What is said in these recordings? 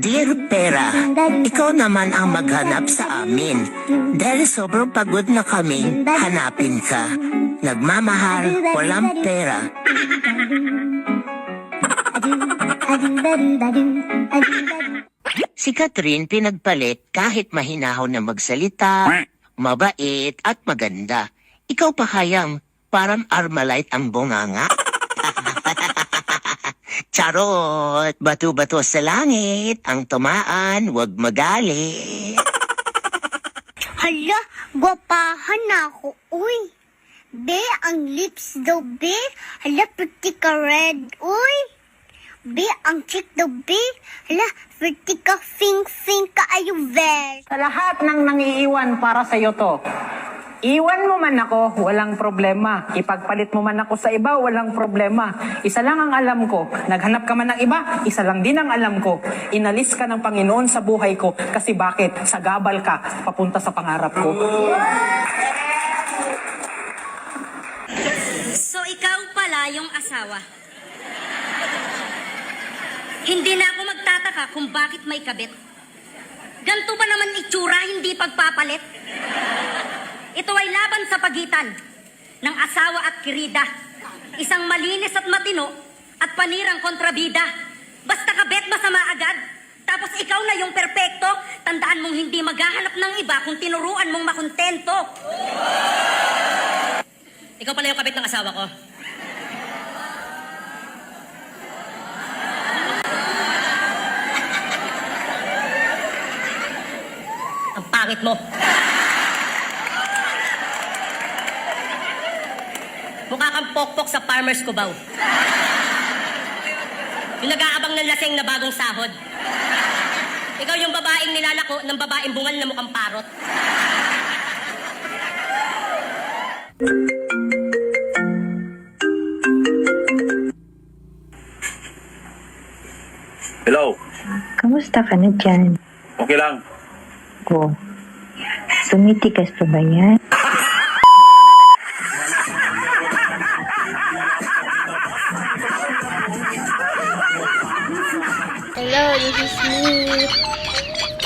Dear Pera, ikaw naman ang maghanap sa amin. Dahil sobrang pagod na kami, hanapin ka. Nagmamahal, walang pera. Si Catherine pinagpalit kahit mahinahon na magsalita, mabait at maganda. Ikaw pa kayang parang Armalite ang bunganga. Charot! Bato-bato sa langit, ang tumaan, wag magalit. Hala, gwapahan na ako, uy. Be, ang lips daw, be. Hala, pretty ka red, uy. Be, ang cheek daw, be. Hala, pretty ka fing-fing ka ayuvel. Sa lahat ng nangiiwan para sa'yo to. Iwan mo man ako, walang problema. Ipagpalit mo man ako sa iba, walang problema. Isa lang ang alam ko. Naghanap ka man ng iba, isa lang din ang alam ko. Inalis ka ng Panginoon sa buhay ko. Kasi bakit? Sagabal ka, papunta sa pangarap ko. So ikaw pala yung asawa. Hindi na ako magtataka kung bakit may kabit. Ganto ba naman itsura, hindi pagpapalit? Ito ay laban sa pagitan ng asawa at kirida. Isang malinis at matino at panirang kontrabida. Basta kabit masama agad. Tapos ikaw na yung perpekto. Tandaan mong hindi maghahanap ng iba kung tinuruan mong makontento. Ikaw pala yung kabit ng asawa ko. Ang pangit mo. Mukha kang pokpok sa farmer's kubaw. Yung nag-aabang ng laseng na bagong sahod. Ikaw yung babaeng nilalako ng babaeng bungal na mukhang parot. Hello, Kamusta ka na dyan? okay lang. Ko. Sumitikas pa ba yan? Hello, this is me.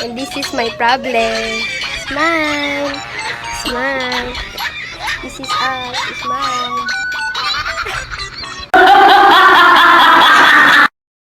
And this is my problem. Smile. Smile. This is us. Smile.